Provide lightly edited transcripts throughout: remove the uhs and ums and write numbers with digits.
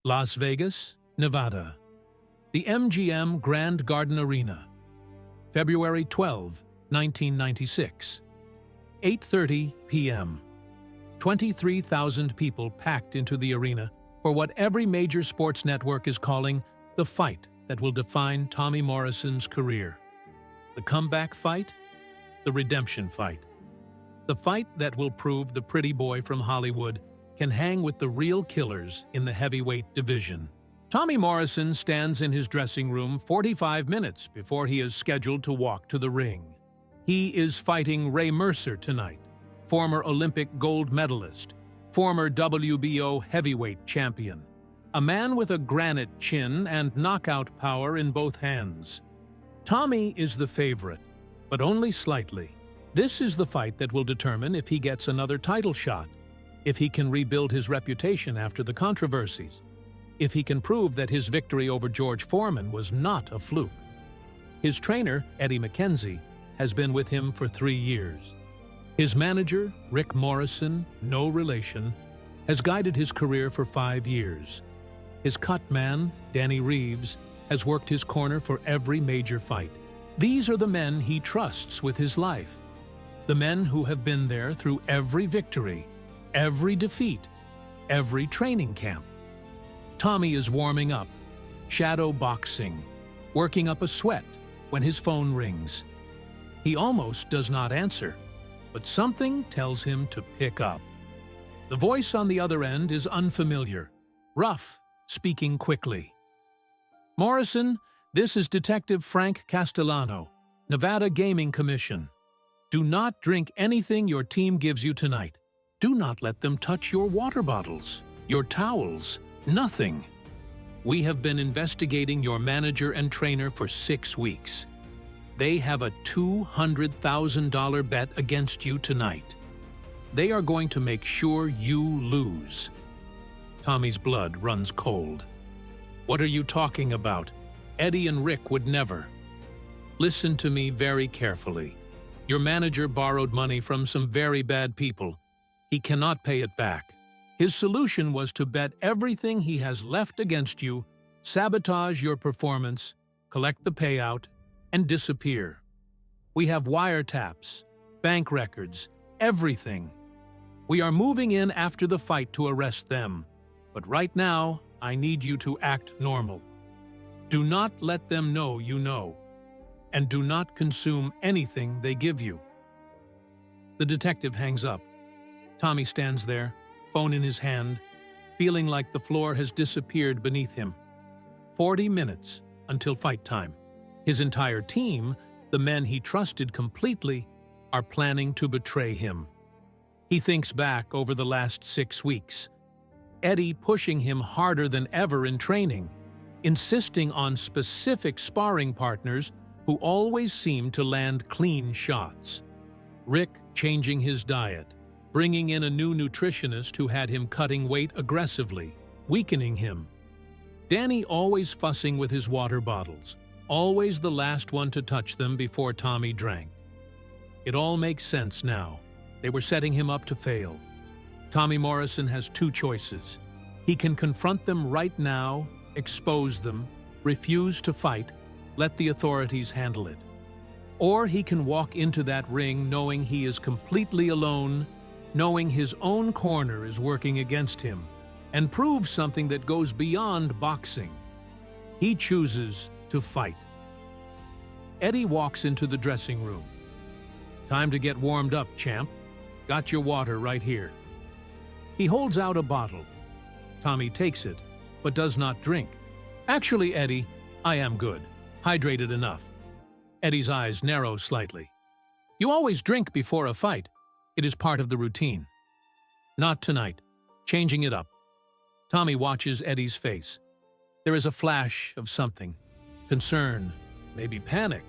Las Vegas, Nevada. The MGM Grand Garden Arena. February 12, 1996. 8:30 p.m. 23,000 people packed into the arena for what every major sports network is calling the fight that will define Tommy Morrison's career. The comeback fight? The redemption fight. The fight that will prove the pretty boy from Hollywood can hang with the real killers in the heavyweight division. Tommy Morrison stands in his dressing room 45 minutes before he is scheduled to walk to the ring. He is fighting Ray Mercer tonight, former Olympic gold medalist, former WBO heavyweight champion, a man with a granite chin and knockout power in both hands. Tommy is the favorite, but only slightly. This is the fight that will determine if he gets another title shot, if he can rebuild his reputation after the controversies, if he can prove that his victory over George Foreman was not a fluke. His trainer, Eddie McKenzie, has been with him for 3 years. His manager, Rick Morrison, no relation, has guided his career for 5 years. His cut man, Danny Reeves, has worked his corner for every major fight. These are the men he trusts with his life. The men who have been there through every victory, every defeat, every training camp. Tommy is warming up, shadow boxing, working up a sweat when his phone rings. He almost does not answer, but something tells him to pick up. The voice on the other end is unfamiliar, rough, speaking quickly. "Morrison, this is Detective Frank Castellano, Nevada Gaming Commission. Do not drink anything your team gives you tonight. Do not let them touch your water bottles, your towels, nothing. We have been investigating your manager and trainer for 6 weeks. They have a $200,000 bet against you tonight. They are going to make sure you lose." Tommy's blood runs cold. "What are you talking about? Eddie and Rick would never." "Listen to me very carefully. Your manager borrowed money from some very bad people. He cannot pay it back. His solution was to bet everything he has left against you, sabotage your performance, collect the payout, and disappear. We have wiretaps, bank records, everything. We are moving in after the fight to arrest them, but right now I need you to act normal. Do not let them know you know, and do not consume anything they give you." The detective hangs up. Tommy stands there, phone in his hand, feeling like the floor has disappeared beneath him. 40 minutes until fight time. His entire team, the men he trusted completely, are planning to betray him. He thinks back over the last 6 weeks. Eddie pushing him harder than ever in training, insisting on specific sparring partners who always seemed to land clean shots. Rick changing his diet, bringing in a new nutritionist who had him cutting weight aggressively, weakening him. Danny always fussing with his water bottles, always the last one to touch them before Tommy drank. It all makes sense now. They were setting him up to fail. Tommy Morrison has 2 choices. He can confront them right now, expose them, refuse to fight, let the authorities handle it. Or he can walk into that ring knowing he is completely alone, knowing his own corner is working against him, and prove something that goes beyond boxing. He chooses to fight. Eddie walks into the dressing room. "Time to get warmed up, champ. Got your water right here." He holds out a bottle. Tommy takes it, but does not drink. "Actually, Eddie, I am good. Hydrated enough." Eddie's eyes narrow slightly. "You always drink before a fight. It is part of the routine." "Not tonight. Changing it up." Tommy watches Eddie's face. There is a flash of something. Concern, maybe panic,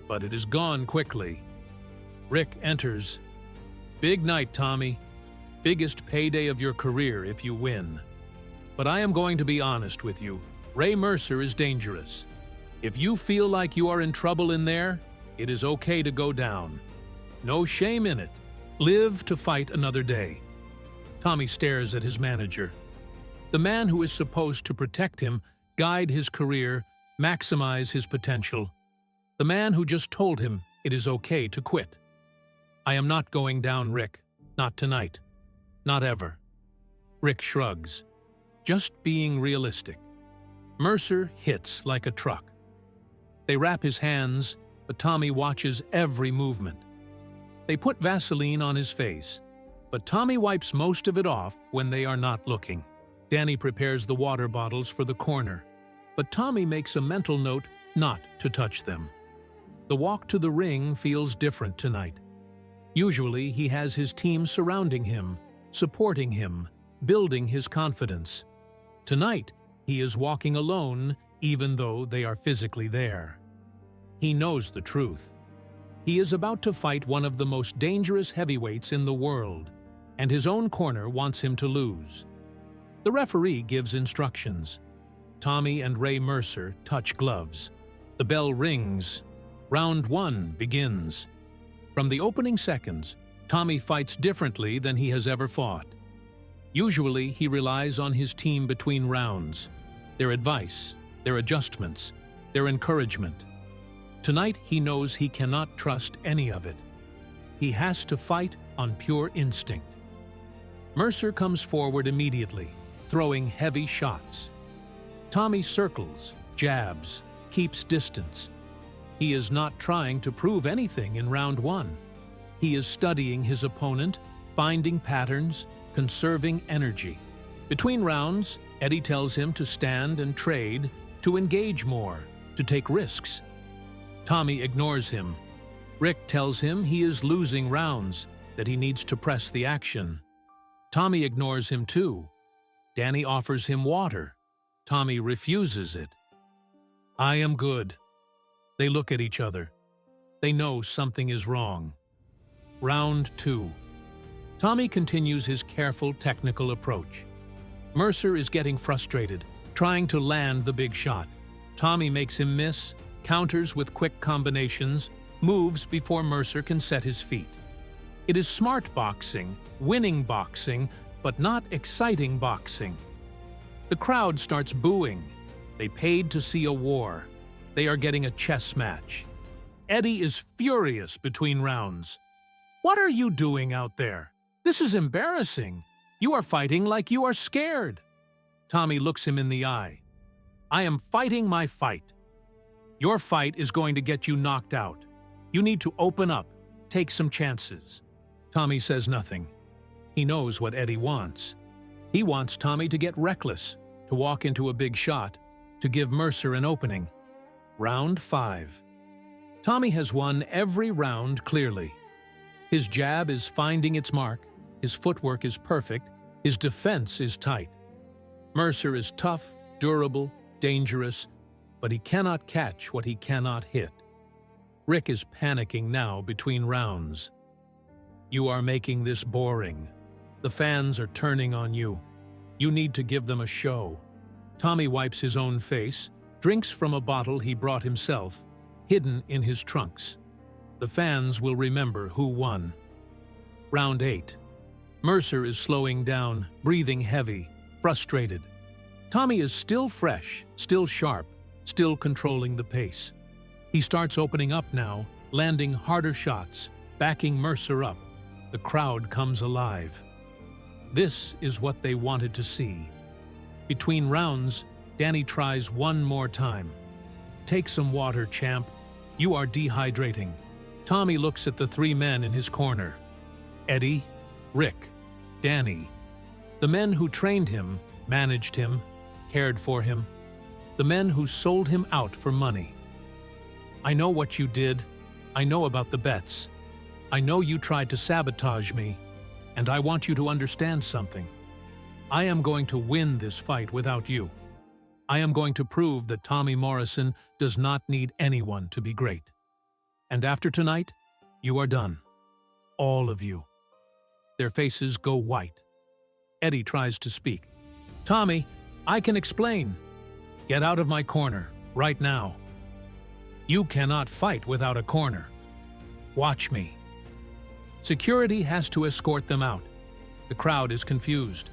but it is gone quickly. Rick enters. "Big night, Tommy. Biggest payday of your career if you win. But I am going to be honest with you. Ray Mercer is dangerous. If you feel like you are in trouble in there, it is okay to go down. No shame in it. Live to fight another day." Tommy stares at his manager. The man who is supposed to protect him, guide his career, maximize his potential. The man who just told him it is okay to quit. I am not going down, Rick. Not tonight. Not ever. Rick shrugs. Just being realistic. Mercer hits like a truck. They wrap his hands, but Tommy watches every movement. They put Vaseline on his face, but Tommy wipes most of it off when they are not looking. Danny prepares the water bottles for the corner, but Tommy makes a mental note not to touch them. The walk to the ring feels different tonight. Usually, he has his team surrounding him, supporting him, building his confidence. Tonight, he is walking alone, even though they are physically there. He knows the truth. He is about to fight one of the most dangerous heavyweights in the world, and his own corner wants him to lose. The referee gives instructions. Tommy and Ray Mercer touch gloves. The bell rings. Round 1 begins. From the opening seconds, Tommy fights differently than he has ever fought. Usually, he relies on his team between rounds, their advice, their adjustments, their encouragement. Tonight, he knows he cannot trust any of it. He has to fight on pure instinct. Mercer comes forward immediately, throwing heavy shots. Tommy circles, jabs, keeps distance. He is not trying to prove anything in round 1. He is studying his opponent, finding patterns, conserving energy. Between rounds, Eddie tells him to stand and trade, to engage more, to take risks. Tommy ignores him. Rick tells him he is losing rounds, that he needs to press the action. Tommy ignores him too. Danny offers him water. Tommy refuses it. I am good. They look at each other. They know something is wrong. Round 2. Tommy continues his careful, technical approach. Mercer is getting frustrated, trying to land the big shot. Tommy makes him miss, counters with quick combinations, moves before Mercer can set his feet. It is smart boxing, winning boxing, but not exciting boxing. The crowd starts booing. They paid to see a war. They are getting a chess match. Eddie is furious between rounds. What are you doing out there? This is embarrassing. You are fighting like you are scared. Tommy looks him in the eye. I am fighting my fight. Your fight is going to get you knocked out. You need to open up, take some chances. Tommy says nothing. He knows what Eddie wants. He wants Tommy to get reckless, to walk into a big shot, to give Mercer an opening. Round 5. Tommy has won every round clearly. His jab is finding its mark, his footwork is perfect, his defense is tight. Mercer is tough, durable, dangerous, but he cannot catch what he cannot hit. Rick is panicking now between rounds. You are making this boring. The fans are turning on you. You need to give them a show. Tommy wipes his own face, drinks from a bottle he brought himself, hidden in his trunks. The fans will remember who won. Round 8. Mercer is slowing down, breathing heavy, frustrated. Tommy is still fresh, still sharp, still controlling the pace. He starts opening up now, landing harder shots, backing Mercer up. The crowd comes alive. This is what they wanted to see. Between rounds, Danny tries one more time. Take some water, champ. You are dehydrating. Tommy looks at the 3 men in his corner. Eddie, Rick, Danny. The men who trained him, managed him, cared for him. The men who sold him out for money. I know what you did. I know about the bets. I know you tried to sabotage me, and I want you to understand something. I am going to win this fight without you. I am going to prove that Tommy Morrison does not need anyone to be great. And after tonight, you are done. All of you. Their faces go white. Eddie tries to speak. Tommy, I can explain. Get out of my corner, right now. You cannot fight without a corner. Watch me. Security has to escort them out. The crowd is confused.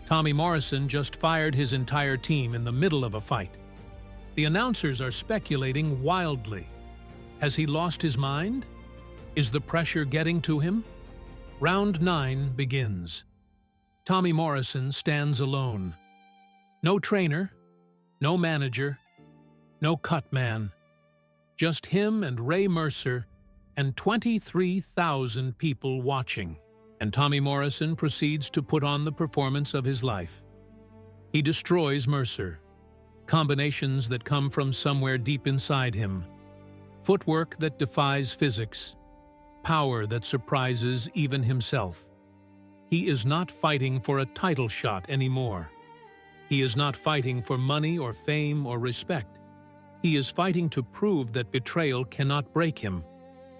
Tommy Morrison just fired his entire team in the middle of a fight. The announcers are speculating wildly. Has he lost his mind? Is the pressure getting to him? Round 9 begins. Tommy Morrison stands alone. No trainer, no manager, no cut man. Just him and Ray Mercer and 23,000 people watching. And Tommy Morrison proceeds to put on the performance of his life. He destroys Mercer. Combinations that come from somewhere deep inside him. Footwork that defies physics. Power that surprises even himself. He is not fighting for a title shot anymore. He is not fighting for money or fame or respect. He is fighting to prove that betrayal cannot break him,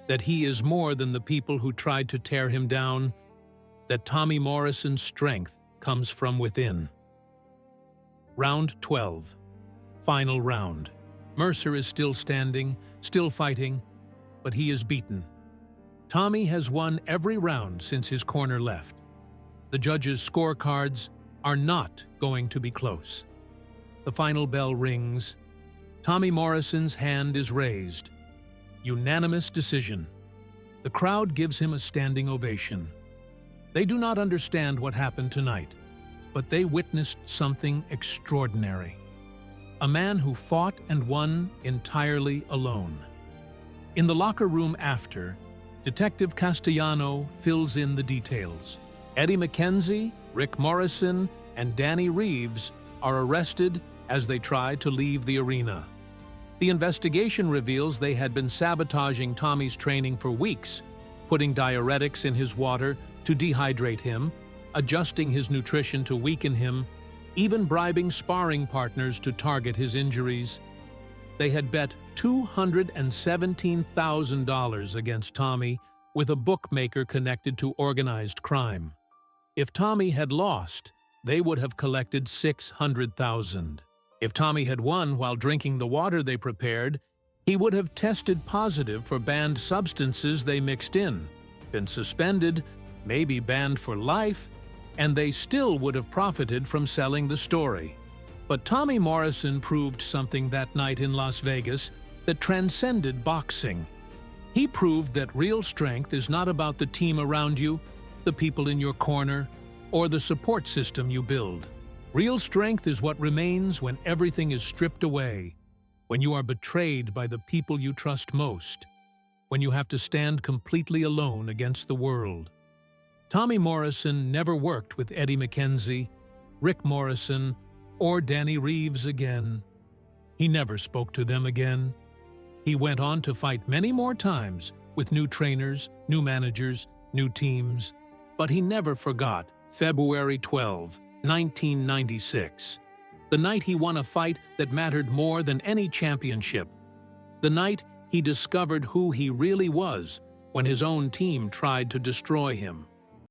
that he is more than the people who tried to tear him down, that Tommy Morrison's strength comes from within. Round 12. Final round. Mercer is still standing, still fighting, but he is beaten. Tommy has won every round since his corner left. The judges' scorecards are not going to be close. The final bell rings. Tommy Morrison's hand is raised. Unanimous decision. The crowd gives him a standing ovation. They do not understand what happened tonight, but they witnessed something extraordinary. A man who fought and won entirely alone. In the locker room after, Detective Castellano fills in the details. Eddie McKenzie, Rick Morrison, and Danny Reeves are arrested as they try to leave the arena. The investigation reveals they had been sabotaging Tommy's training for weeks, putting diuretics in his water to dehydrate him, adjusting his nutrition to weaken him, even bribing sparring partners to target his injuries. They had bet $217,000 against Tommy with a bookmaker connected to organized crime. If Tommy had lost, they would have collected $600,000. If Tommy had won while drinking the water they prepared, he would have tested positive for banned substances they mixed in, been suspended, maybe banned for life, and they still would have profited from selling the story. But Tommy Morrison proved something that night in Las Vegas that transcended boxing. He proved that real strength is not about the team around you, the people in your corner, or the support system you build. Real strength is what remains when everything is stripped away, when you are betrayed by the people you trust most, when you have to stand completely alone against the world. Tommy Morrison never worked with Eddie McKenzie, Rick Morrison, or Danny Reeves again. He never spoke to them again. He went on to fight many more times with new trainers, new managers, new teams, but he never forgot February 12, 1996, the night he won a fight that mattered more than any championship, the night he discovered who he really was when his own team tried to destroy him.